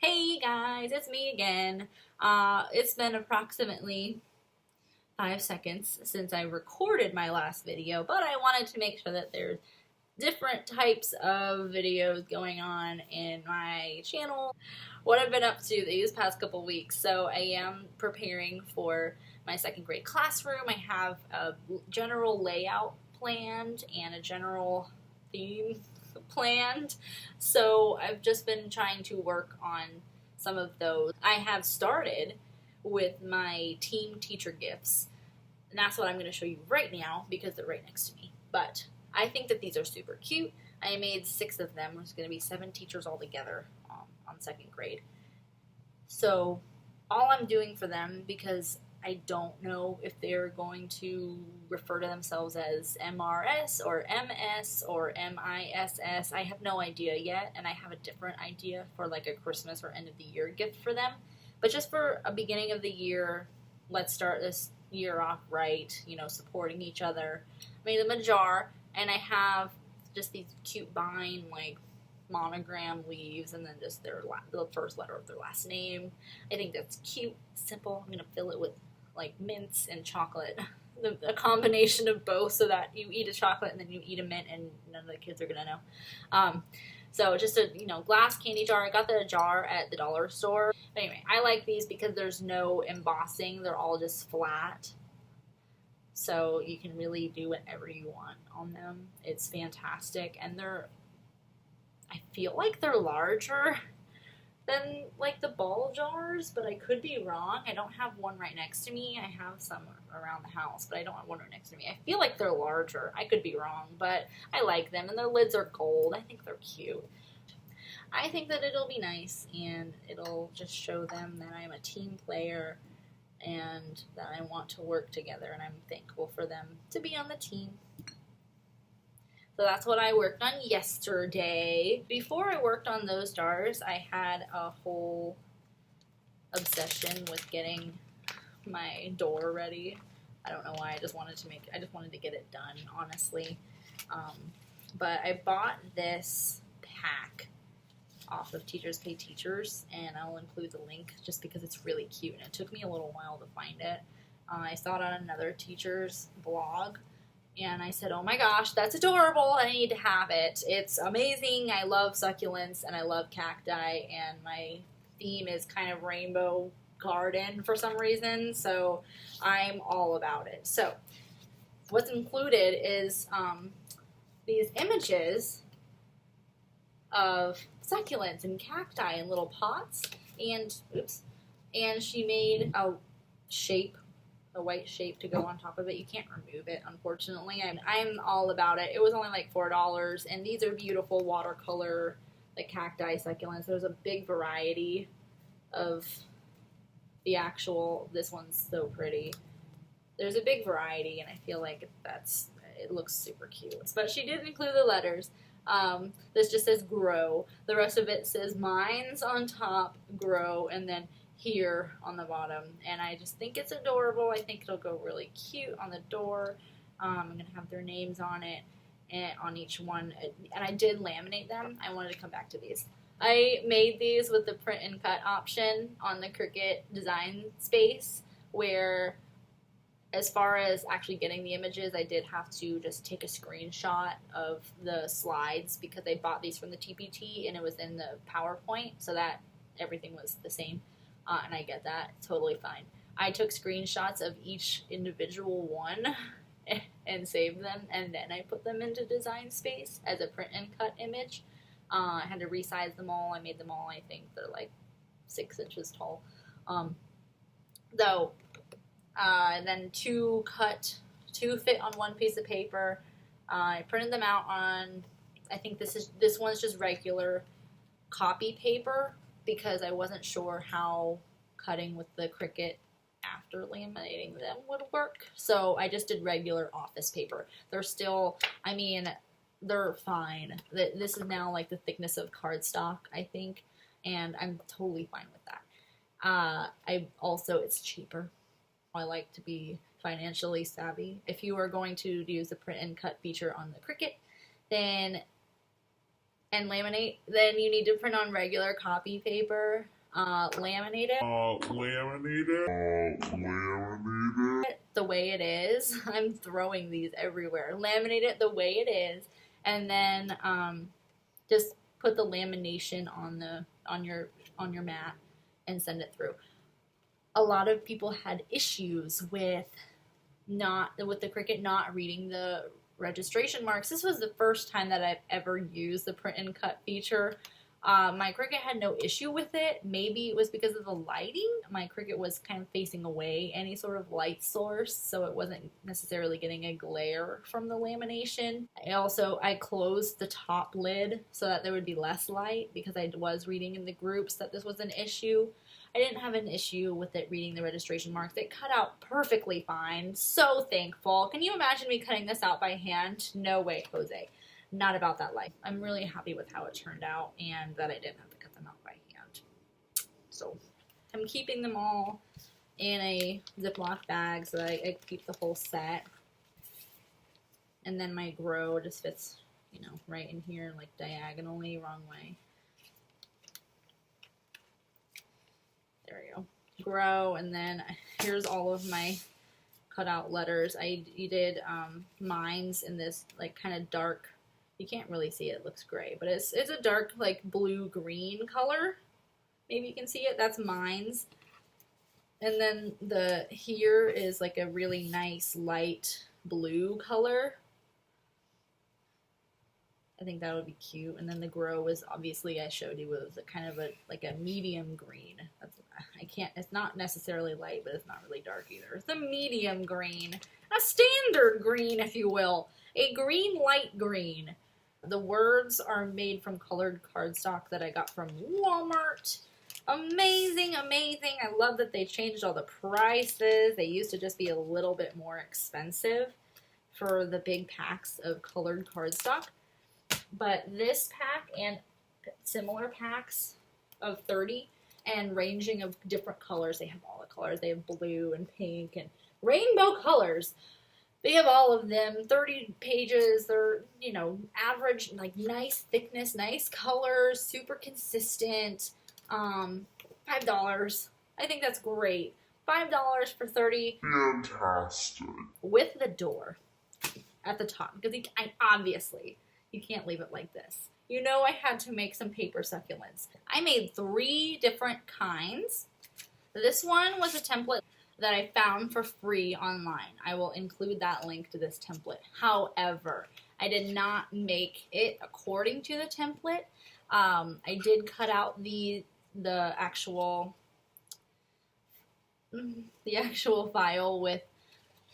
Hey guys, it's me again. It's been approximately 5 seconds since I recorded my last video, but I wanted to make sure that there's different types of videos going on in my channel. What I've been up to these past couple weeks. So I am preparing for my second grade classroom. I have a general layout planned and a general theme planned. So I've just been trying to work on some of those. I have started with my team teacher gifts, and that's what I'm going to show you right now because they're right next to me. But I think that these are super cute. I made 6 of them. There's going to be 7 teachers altogether on second grade. So all I'm doing for them, because I don't know if they're going to refer to themselves as MRS or MS or MISS. I have no idea yet, and I have a different idea for like a Christmas or end of the year gift for them. But just for a beginning of the year, let's start this year off right, supporting each other. I made them a jar, and I have just these cute vine like monogram leaves, and then just the first letter of their last name. I think that's cute, simple. I'm gonna fill it with like mints and chocolate, a combination of both, so that you eat a chocolate and then you eat a mint, and none of the kids are gonna know. So just a glass candy jar. I got the jar at the dollar store. But anyway, I like these because there's no embossing. They're all just flat. So you can really do whatever you want on them. It's fantastic. And I feel like they're larger than like the ball jars, but I could be wrong. I don't have one right next to me. I have some around the house, but I don't have one right next to me. I feel like they're larger. I could be wrong, but I like them, and their lids are gold. I think they're cute. I think that it'll be nice, and it'll just show them that I'm a team player and that I want to work together, and I'm thankful for them to be on the team. So that's what I worked on yesterday. Before I worked on those jars, I had a whole obsession with getting my door ready. I don't know why. I just wanted to get it done, honestly. But I bought this pack off of Teachers Pay Teachers, and I'll include the link just because it's really cute, and it took me a little while to find it. I saw it on another teacher's blog, and I said, oh my gosh, that's adorable, I need to have it. It's amazing. I love succulents, and I love cacti, and my theme is kind of rainbow garden for some reason, so I'm all about it. So what's included is these images of succulents and cacti in little pots, and she made a white shape to go on top of it. You can't remove it, unfortunately. I'm all about it. It was only like $4, and these are beautiful watercolor like cacti succulents. There's a big variety of the actual. This one's so pretty. There's a big variety, and I feel like it looks super cute. But she did include the letters. This just says grow. The rest of it says mines on top, grow, and then here on the bottom. And I just think it's adorable. I think it'll go really cute on the door. I'm going to have their names on it and on each one. And I did laminate them. I wanted to come back to these. I made these with the print and cut option on the Cricut design space, where as far as actually getting the images, I did have to just take a screenshot of the slides because I bought these from the TPT and it was in the PowerPoint, so that everything was the same, and I get that, totally fine. I took screenshots of each individual one and saved them, and then I put them into Design Space as a print and cut image. I had to resize them all. I made them all, I think they're like 6 inches tall. And then two fit on one piece of paper. I printed them out on, I think this one's just regular copy paper because I wasn't sure how cutting with the Cricut after laminating them would work. So I just did regular office paper. They're still, they're fine. This is now like the thickness of cardstock, I think, and I'm totally fine with that. It's cheaper. I like to be financially savvy. If you are going to use the print and cut feature on the Cricut, then and laminate. Then you need to print on regular copy paper, laminate it. The way it is. I'm throwing these everywhere. Laminate it the way it is, and then just put the lamination on your mat and send it through. A lot of people had issues with the Cricut not reading the registration marks. This was the first time that I've ever used the print and cut feature. My Cricut had no issue with it. Maybe it was because of the lighting. My Cricut was kind of facing away any sort of light source, so it wasn't necessarily getting a glare from the lamination. I closed the top lid so that there would be less light, because I was reading in the groups that this was an issue. I didn't have an issue with it reading the registration marks. It cut out perfectly fine. So thankful. Can you imagine me cutting this out by hand? No way, Jose. Not about that life. I'm really happy with how it turned out and that I didn't have to cut them out by hand. So I'm keeping them all in a Ziploc bag so that I keep the whole set. And then my grow just fits, you know, right in here, like diagonally, wrong way. There we go. Grow, and then here's all of my cutout letters. I did mines in this like kind of dark, you can't really see it, it looks gray, but it's a dark like blue-green color. Maybe you can see it, that's mines. And then here is like a really nice light blue color. I think that would be cute. And then the grow was obviously, I showed you, was a kind of like a medium green. It's not necessarily light, but it's not really dark either. It's a medium green, a standard green, if you will, a green, light green. The words are made from colored cardstock that I got from Walmart. Amazing, amazing. I love that they changed all the prices. They used to just be a little bit more expensive for the big packs of colored cardstock. But this pack and similar packs of 30 and ranging of different colors, they have all the colors. They have blue and pink and rainbow colors. They have all of them, 30 pages. They're, you know, average, like nice thickness, nice colors, super consistent. $5. I think that's great. $5 for 30. Fantastic. With the door at the top, because obviously you can't leave it like this. You know, I had to make some paper succulents. I made 3 different kinds. This one was a template that I found for free online. I will include that link to this template. However, I did not make it according to the template. I did cut out the actual file with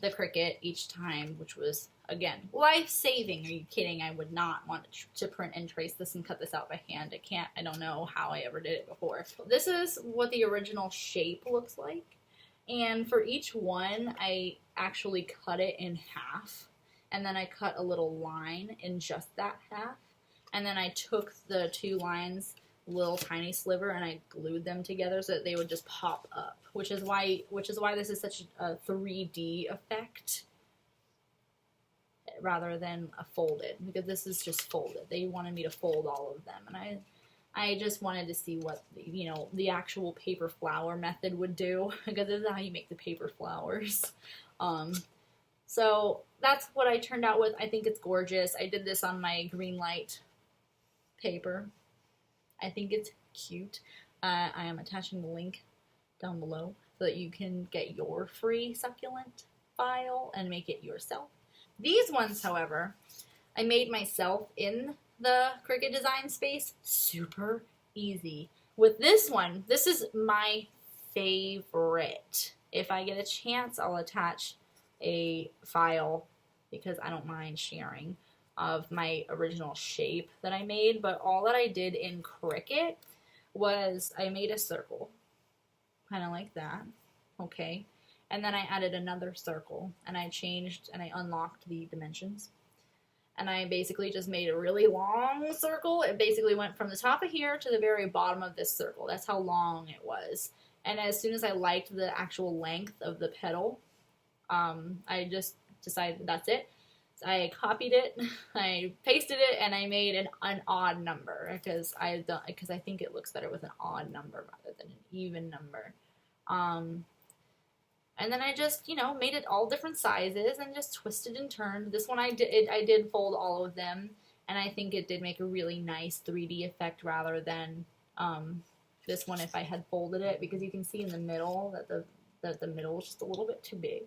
the Cricut each time, which was, again, life-saving. Are you kidding? I would not want to print and trace this and cut this out by hand. I don't know how I ever did it before. This is what the original shape looks like. And for each one, I actually cut it in half. And then I cut a little line in just that half. And then I took the 2 lines, little tiny sliver, and I glued them together so that they would just pop up. Which is why this is such a 3D effect rather than a folded, because this is just folded. They wanted me to fold all of them, and I just wanted to see what, you know, the actual paper flower method would do, because this is how you make the paper flowers. So that's what I turned out with. I think it's gorgeous. I did this on my green light paper. I think it's cute. I am attaching the link down below so that you can get your free succulent file and make it yourself. These ones, however, I made myself in the Cricut design space. Super easy. With this one, this is my favorite. If I get a chance, I'll attach a file, because I don't mind sharing, of my original shape that I made. But all that I did in Cricut was I made a circle, kind of like that, okay? And then I added another circle, and I changed and I unlocked the dimensions. And I basically just made a really long circle. It basically went from the top of here to the very bottom of this circle. That's how long it was. And as soon as I liked the actual length of the petal, I just decided that's it. I copied it, I pasted it, and I made an odd number because I think it looks better with an odd number rather than an even number. And then I just, made it all different sizes and just twisted and turned. This one I did fold all of them, and I think it did make a really nice 3D effect rather than this one if I had folded it, because you can see in the middle that the middle is just a little bit too big.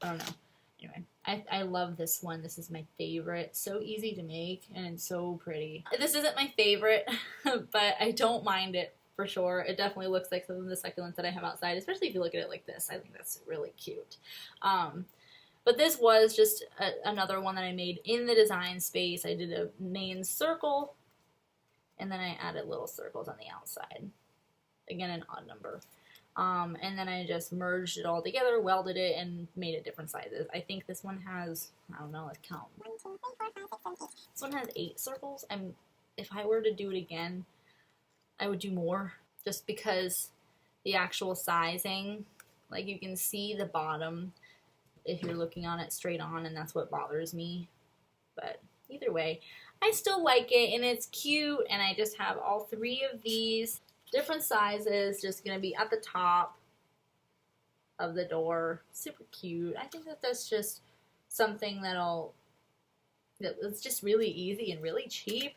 I don't know. Anyway, I love this one. This is my favorite. So easy to make, and it's so pretty. This isn't my favorite, but I don't mind it for sure. It definitely looks like some of the succulents that I have outside, especially if you look at it like this. I think that's really cute. But this was just another one that I made in the design space. I did a main circle, and then I added little circles on the outside. Again, an odd number. And then I just merged it all together, welded it, and made it different sizes. I think this one has, I don't know, let's count. This one has 8 circles. If I were to do it again, I would do more, just because the actual sizing, like you can see the bottom if you're looking on it straight on, and that's what bothers me. But either way, I still like it, and it's cute, and I just have all 3 of these. Different sizes, just going to be at the top of the door. Super cute. I think that that's just something that's just really easy and really cheap.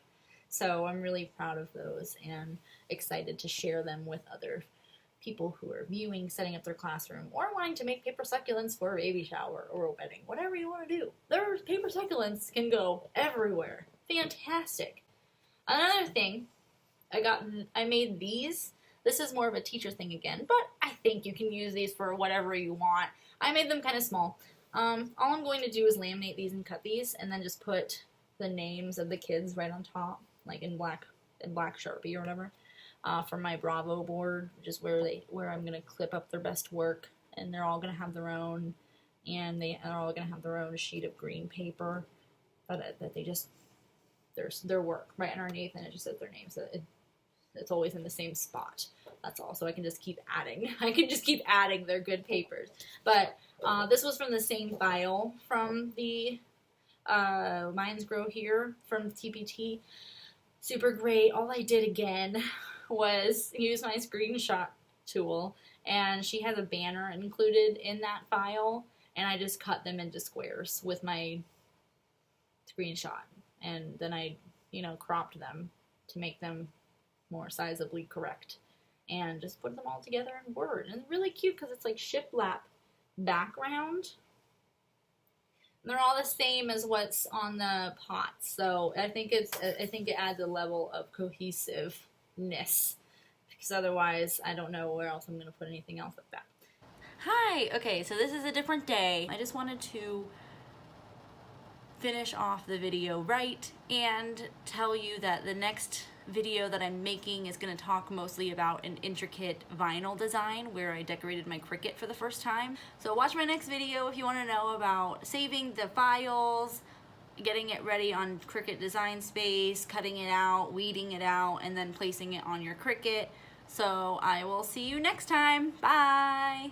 So I'm really proud of those and excited to share them with other people who are viewing, setting up their classroom, or wanting to make paper succulents for a baby shower or a wedding. Whatever you want to do. Their paper succulents can go everywhere. Fantastic. Another thing, I made these. This is more of a teacher thing again, but I think you can use these for whatever you want. I made them kind of small. All I'm going to do is laminate these and cut these, and then just put the names of the kids right on top, like in black Sharpie or whatever, for my Bravo board, which is where I'm gonna clip up their best work, and they're all gonna have their own, and they're all gonna have their own sheet of green paper that they just their work right underneath, and it just says their names. So it's always in the same spot. That's all. So I can just keep adding. I can just keep adding their good papers. But this was from the same file from the Minds Grow Here from TPT. Super great. All I did again was use my screenshot tool, and she has a banner included in that file, and I just cut them into squares with my screenshot, and then I cropped them to make them more sizably correct, and just put them all together in Word. And it's really cute because it's like shiplap background. And they're all the same as what's on the pots, so I think it adds a level of cohesiveness, because otherwise I don't know where else I'm going to put anything else like that. Hi, okay, so this is a different day. I just wanted to finish off the video right and tell you that the next video that I'm making is going to talk mostly about an intricate vinyl design where I decorated my Cricut for the first time. So watch my next video if you want to know about saving the files, getting it ready on Cricut Design Space, cutting it out, weeding it out, and then placing it on your Cricut. So I will see you next time. Bye!